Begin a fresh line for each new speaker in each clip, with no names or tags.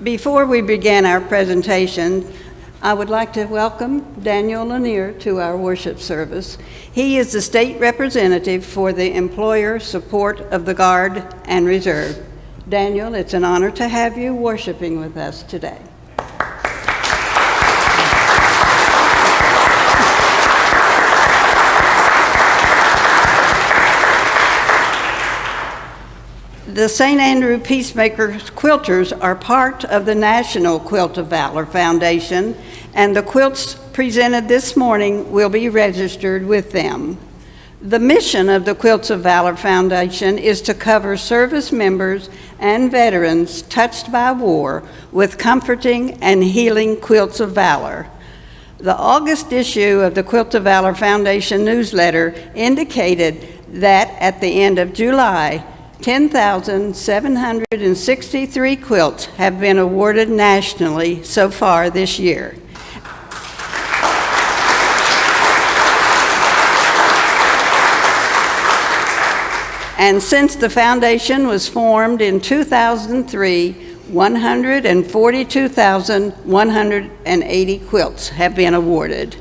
Before we begin our presentation, I would like to welcome Daniel Lanier to our worship service. He is the state representative for the Employer Support of the Guard and Reserve. Daniel, it's an honor to have you worshiping with us today. The St. Andrew Peacemakers Quilters are part of the National Quilt of Valor Foundation, and the quilts presented this morning will be registered with them. The mission of the Quilts of Valor Foundation is to cover service members and veterans touched by war with comforting and healing quilts of valor. The August issue of the Quilts of Valor Foundation newsletter indicated that at the end of July, 10,763 quilts have been awarded nationally so far this year. And since the foundation was formed in 2003, 142,180 quilts have been awarded.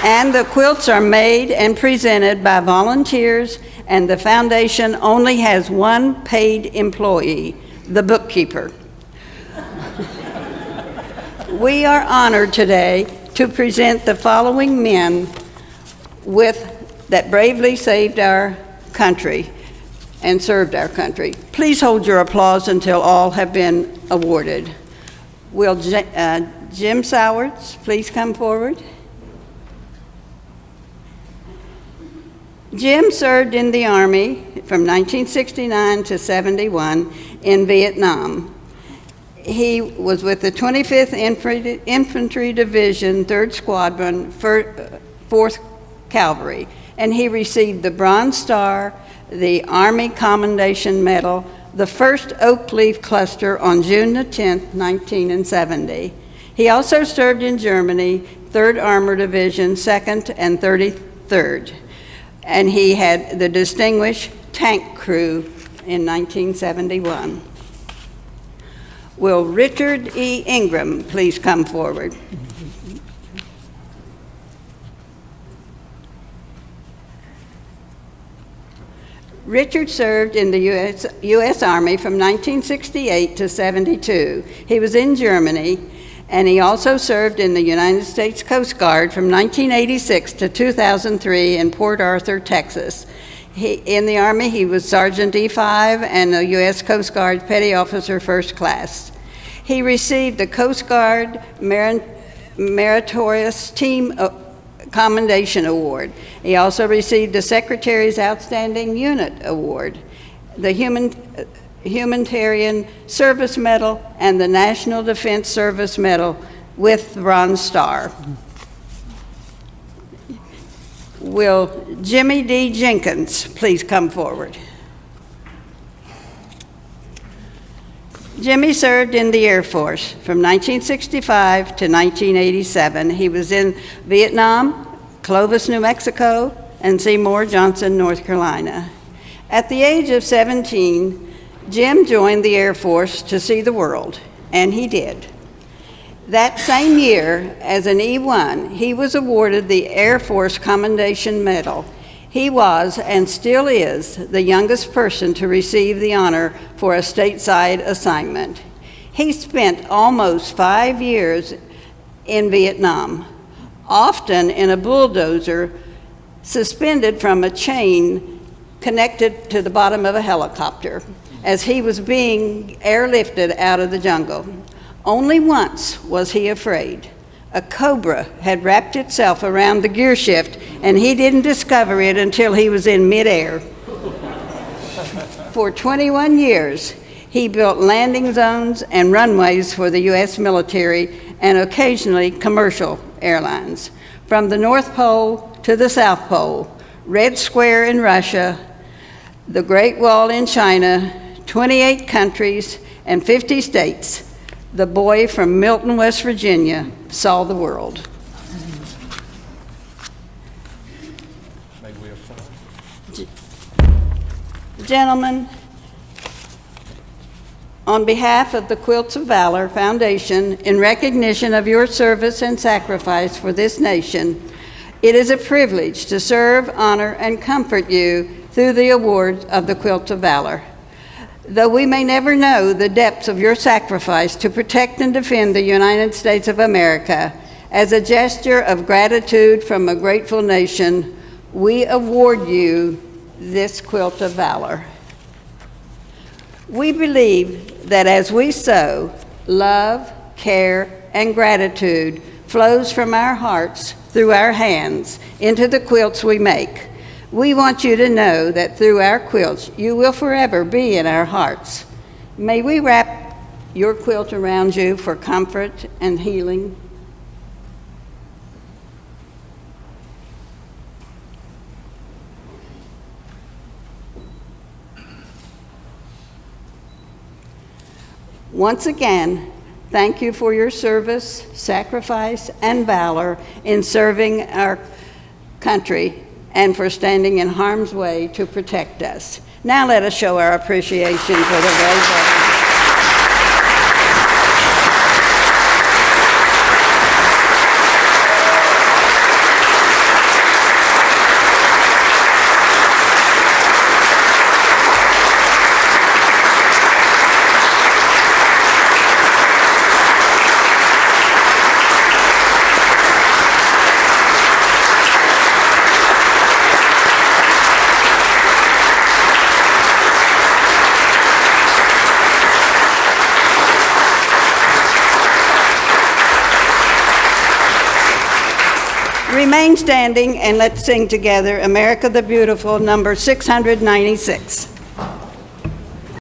And the quilts are made and presented by volunteers, and the foundation only has one paid employee, the bookkeeper. We are honored today to present the following men that bravely saved our country and served our country. Please hold your applause until all have been awarded. Will Jim Sowards please come forward? Jim served in the Army from 1969 to 71 in Vietnam. He was with the 25th Infantry Division, 3rd Squadron, 4th Cavalry, and he received the Bronze Star, the Army Commendation Medal, the first oak leaf cluster on June the 10th, 1970. He also served in Germany, 3rd Armored Division, 2nd and 33rd. And he had the Distinguished Tank Crew in 1971. Will Richard E. Ingram please come forward? Richard served in the U.S. Army from 1968 to 72. He was in Germany, and he also served in the United States Coast Guard from 1986 to 2003 in Port Arthur, Texas. In the Army, he was Sergeant E5 and the U.S. Coast Guard Petty Officer First Class. He received the Coast Guard Meritorious Team Commendation Award. He also received the Secretary's Outstanding Unit Award, the Humanitarian Service Medal, and the National Defense Service Medal with the Bronze Star. Will Jimmy D. Jenkins please come forward? Jimmy served in the Air Force from 1965 to 1987. He was in Vietnam, Clovis, New Mexico, and Seymour, Johnson, North Carolina. At the age of 17, Jim joined the Air Force to see the world, and he did. That same year, as an E1, he was awarded the Air Force Commendation Medal. He was, and still is, the youngest person to receive the honor for a stateside assignment. He spent almost 5 years in Vietnam, often in a bulldozer suspended from a chain connected to the bottom of a helicopter, as he was being airlifted out of the jungle. Only once was he afraid. A cobra had wrapped itself around the gear shift, and he didn't discover it until he was in midair. For 21 years, he built landing zones and runways for the U.S. military and occasionally commercial airlines. From the North Pole to the South Pole, Red Square in Russia, the Great Wall in China, 28 countries, and 50 states, the boy from Milton, West Virginia, saw the world.
May we affirm?
Gentlemen, on behalf of the Quilts of Valor Foundation, in recognition of your service and sacrifice for this nation, it is a privilege to serve, honor, and comfort you through the award of the Quilts of Valor. Though we may never know the depths of your sacrifice to protect and defend the United States of America, as a gesture of gratitude from a grateful nation, we award you this Quilt of Valor. We believe that as we sow, love, care, and gratitude flows from our hearts through our hands into the quilts we make. We want you to know that through our quilts, you will forever be in our hearts. May we wrap your quilt around you for comfort and healing. Once again, thank you for your service, sacrifice, and valor in serving our country and for standing in harm's way to protect us. Now let us show our appreciation for the brave veterans. Remain standing and let's sing together America the Beautiful, number 696.